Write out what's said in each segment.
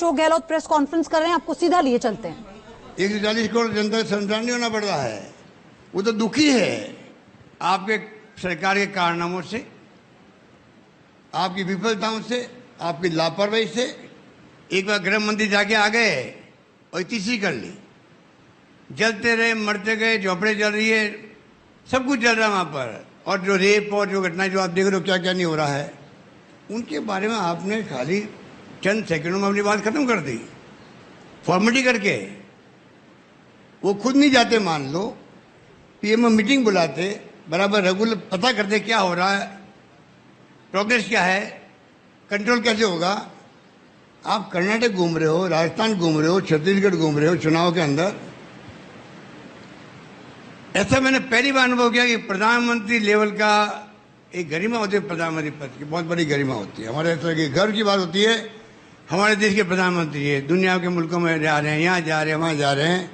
Ashok Gehlot press conference कर रहे हैं, आपको सीधा लिए चलते हैं। 140 करोड़ जनता संतान नहीं होना पड़ रहा है, वो तो दुखी है आपके सरकार के कारनामों से, आपकी विफलताओं से, आपकी लापरवाही से। एक बार गृह मंत्री जाके आ गए और तीसरी कर ली, जलते रहे, मरते गए, झोपड़े जल रही है, सब कुछ जल रहा है वहां पर। और जो रेप और जो घटनाएं जो आप देख रहे हो क्या क्या नहीं हो रहा है, उनके बारे में आपने खाली चंद सेकंडों में अपनी बात खत्म कर दी फॉर्मेलिटी करके। वो खुद नहीं जाते, मान लो पीएम मीटिंग बुलाते, बराबर रेगुलर पता करते क्या हो रहा है, प्रोग्रेस क्या है, कंट्रोल कैसे होगा। आप कर्नाटक घूम रहे हो, राजस्थान घूम रहे हो, छत्तीसगढ़ घूम रहे हो चुनाव के अंदर। ऐसा मैंने पहली बार अनुभव किया कि प्रधानमंत्री लेवल का एक गरिमा होती है, प्रधानमंत्री पद की बहुत बड़ी गरिमा होती है। हमारे ऐसा की गर्व की बात होती है, हमारे देश के प्रधानमंत्री है, दुनिया के मुल्कों में जा रहे हैं, यहाँ जा रहे हैं, वहाँ जा रहे हैं।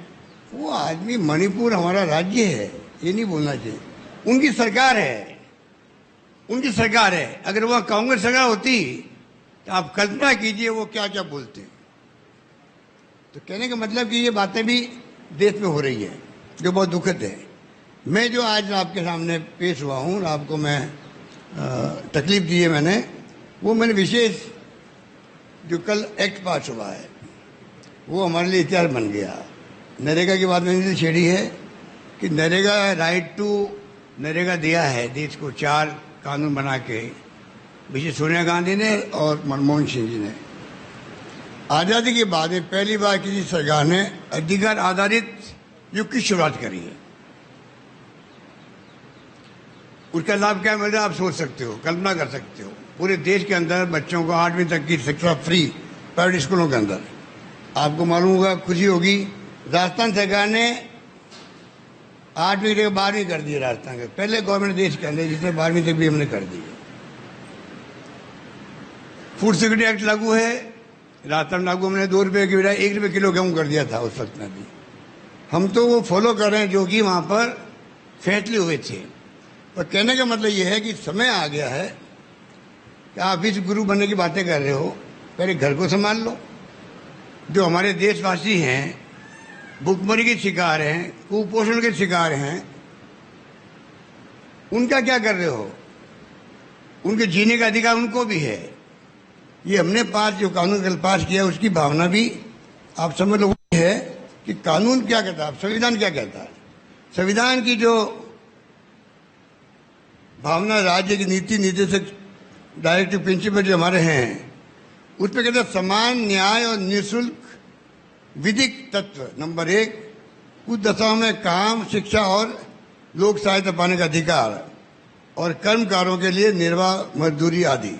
वो आदमी, मणिपुर हमारा राज्य है, ये नहीं बोलना चाहिए। उनकी सरकार है, उनकी सरकार है। अगर वह कांग्रेस सरकार होती तो आप कल्पना कीजिए वो क्या क्या बोलते। तो कहने का मतलब कि ये बातें भी देश में हो रही है जो बहुत दुखद है। मैं जो आज आपके सामने पेश हुआ हूँ, आपको मैं तकलीफ दी है मैंने विशेष जो कल एक्ट पास हुआ है वो हमारे लिए इतिहास बन गया। नरेगा की बात मैंने छेड़ी है कि नरेगा राइट टू नरेगा दिया है देश को, 4 कानून बना के, विशेष सोनिया गांधी ने और मनमोहन सिंह जी ने। आज़ादी के बाद में पहली बार किसी सरकार ने अधिकार आधारित युग की शुरुआत करी है। उसका लाभ क्या मिल रहा है आप सोच सकते हो, कल्पना कर सकते हो। पूरे देश के अंदर बच्चों को 8वीं तक की शिक्षा फ्री प्राइवेट स्कूलों के अंदर। आपको मालूम होगा, खुशी होगी, राजस्थान सरकार ने 8वीं तक 12वीं कर दी। राजस्थान के पहले गवर्नमेंट देश के अंदर जिसने 12वीं तक भी हमने कर दी। फूड सिक्योरिटी एक्ट लागू है, राजस्थान लागू हमने 2 रुपये की बजाय 1 रुपये किलो गेहूँ कर दिया था उस वक्त में भी। हम तो वो फॉलो कर रहे हैं जो कि वहाँ पर फैसले हुए थे। और कहने का मतलब ये है कि समय आ गया है कि आप इस गुरु बनने की बातें कर रहे हो, पहले घर को संभाल लो। जो हमारे देशवासी हैं, भूखमरी के शिकार हैं, कुपोषण के शिकार हैं, उनका क्या कर रहे हो? उनके जीने का अधिकार उनको भी है। ये हमने जो कानून कल पास किया उसकी भावना भी आप समझ लो है कि कानून क्या कहता है, संविधान क्या कहता है। संविधान की जो भावना, राज्य की नीति निर्देशक डायरेक्टिव प्रिंसिपल जो हमारे हैं, उस पर कहते हैं समान न्याय और निःशुल्क विधिक तत्व। नंबर 1, कुछ दशाओं में काम, शिक्षा और लोक सहायता पाने का अधिकार, और कर्मकारों के लिए निर्वाह मजदूरी आदि।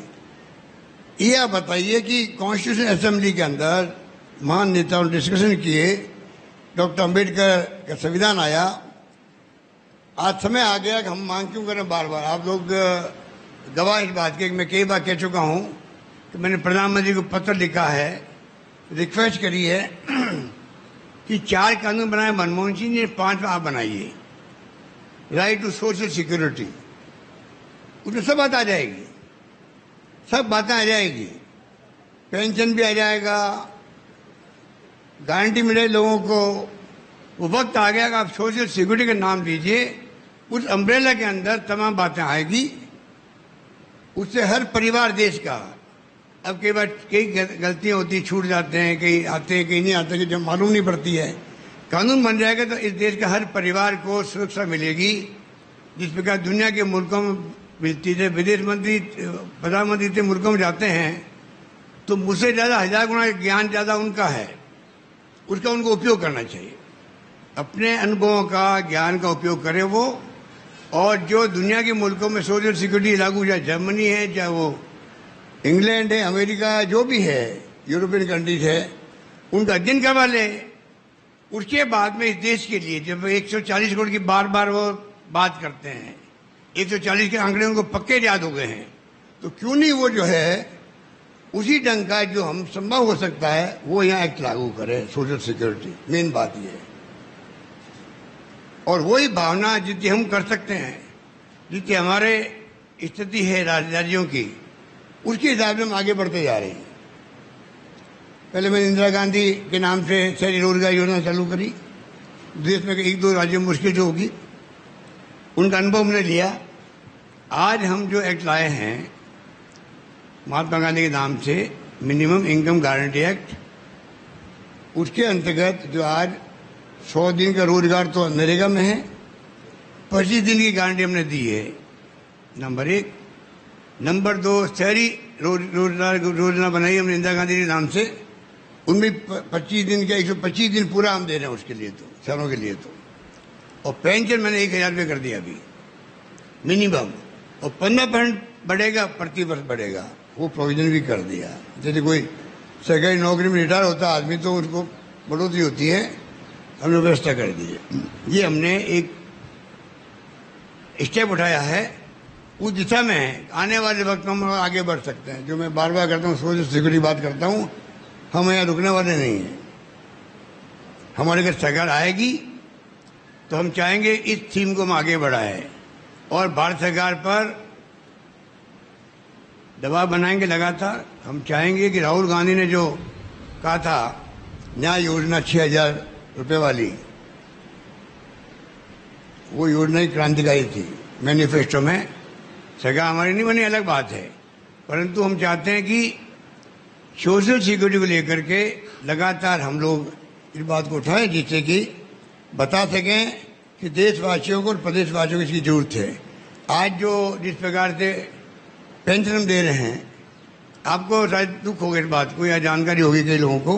ये आप बताइए कि कॉन्स्टिट्यूशन असेंबली के अंदर महान नेताओं ने डिस्कशन किए, डॉक्टर अंबेडकर का संविधान आया। आज समय आ गया कि हम मांग क्यों करें बार बार। आप लोग गवाह इस बात के, मैं कई बार कह चुका हूं कि मैंने प्रधानमंत्री को पत्र लिखा है, रिक्वेस्ट करी है कि 4 कानून बनाए मनमोहन सिंह ने, 5 आप बनाइए। राइट टू सोशल सिक्योरिटी, उसमें सब बात आ जाएगी, सब बातें आ जाएगी। पेंशन भी आ जाएगा, गारंटी मिले लोगों को। वो वक्त आ गया कि आप सोशल सिक्योरिटी का नाम दीजिए, उस अम्ब्रेला के अंदर तमाम बातें आएगी। उससे हर परिवार देश का, अब कई बार कई गलतियां होती, छूट जाते हैं, कहीं आते हैं कहीं नहीं आते, कि जब मालूम नहीं पड़ती है। कानून बन जाएगा तो इस देश का हर परिवार को सुरक्षा मिलेगी, जिस प्रकार दुनिया के मुल्कों में मिलती है। विदेश मंत्री, प्रधानमंत्री इतने मुल्कों में जाते हैं तो मुझसे ज़्यादा 1000 गुना ज्ञान ज़्यादा उनका है, उसका उनको उपयोग करना चाहिए। अपने अनुभवों का, ज्ञान का उपयोग करें वो। और जो दुनिया के मुल्कों में सोशल सिक्योरिटी लागू, चाहे जर्मनी है, चाहे वो इंग्लैंड है, अमेरिका है, जो भी है, यूरोपियन कंट्रीज है, उनका अध्ययन करवा ले। उसके बाद में इस देश के लिए जब 140 करोड़ की बार बार वो बात करते हैं, 140 के आंकड़े उनको पक्के याद हो गए हैं, तो क्यों नहीं वो जो है उसी ढंग का जो हम संभव हो सकता है वो यहाँ एक्ट लागू करे, सोशल सिक्योरिटी। मेन बात ये है। और वही भावना जितनी हम कर सकते हैं, जितनी हमारे स्थिति है राज्यों की, उसके हिसाब से हम आगे बढ़ते जा रहे हैं। पहले मैंने इंदिरा गांधी के नाम से शहरी रोजगार योजना चालू करी, देश में एक दो राज्यों में मुश्किल जो होगी, उनका अनुभव हमने लिया। आज हम जो एक्ट लाए हैं महात्मा गांधी के नाम से, मिनिमम इनकम गारंटी एक्ट, उसके अंतर्गत जो आज 100 दिन का रोजगार तो नरेगा में है, 25 दिन की गारंटी हमने दी है, नंबर 1। नंबर 2, शहरी रोजगार योजना बनाई हमने इंदिरा गांधी के नाम से, उनमें 25 दिन का 125 दिन पूरा हम दे रहे हैं उसके लिए, तो शहरों के लिए तो। और पेंशन मैंने 1000 रुपये कर दिया अभी मिनिमम, और 15% बढ़ेगा, प्रति वर्ष बढ़ेगा, वो प्रोविजन भी कर दिया। जैसे कोई सरकारी नौकरी में रिटायर होता आदमी तो उसको बढ़ोतरी होती है, हमने व्यवस्था कर दी है। ये हमने एक स्टेप उठाया है, उस दिशा में है। आने वाले वक्त में हम आगे बढ़ सकते हैं। जो मैं बार बार करता हूँ, सोशल सिक्योरिटी बात करता हूँ, हम यहाँ रुकने वाले नहीं हैं। हमारे अगर सरकार आएगी तो हम चाहेंगे इस थीम को हम आगे बढ़ाएं और भारत सरकार पर दबाव बनाएंगे लगातार। हम चाहेंगे कि राहुल गांधी ने जो कहा था न्याय योजना 6000 रुपये वाली, वो योजना ही क्रांतिकारी थी मैनिफेस्टो में। सरकार हमारी नहीं बनी, अलग बात है, परंतु हम चाहते हैं कि सोशल सिक्योरिटी को लेकर के लगातार हम लोग इस बात को उठाएं, जिससे कि बता सकें कि देशवासियों को और प्रदेशवासियों को इसकी जरूरत है। आज जो जिस प्रकार से पेंशन हम दे रहे हैं, आपको शायद दुख होगा इस बात को या जानकारी होगी कई लोगों को,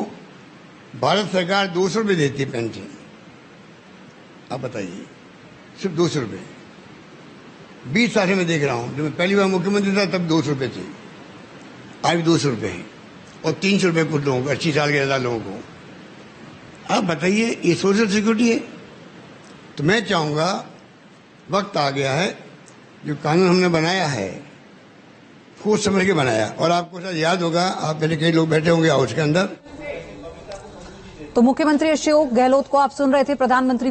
भारत सरकार 200 रुपये देती है पेंशन। आप बताइए, सिर्फ 200 रुपये। 20 साल से मैं देख रहा हूँ, जब मैं पहली बार मुख्यमंत्री था तब 200 रुपये थे, आज भी 200 रुपये हैं, और 300 रुपये कुछ लोगों को, 80 साल के ज़्यादा लोगों को। आप बताइए, ये सोशल सिक्योरिटी है? तो मैं चाहूँगा, वक्त आ गया है, जो कानून हमने बनाया है सोच समझ के बनाया। और आपको शायद याद होगा, आप पहले कई लोग बैठे होंगे हाउस के अंदर। तो मुख्यमंत्री अशोक गहलोत को आप सुन रहे थे। प्रधानमंत्री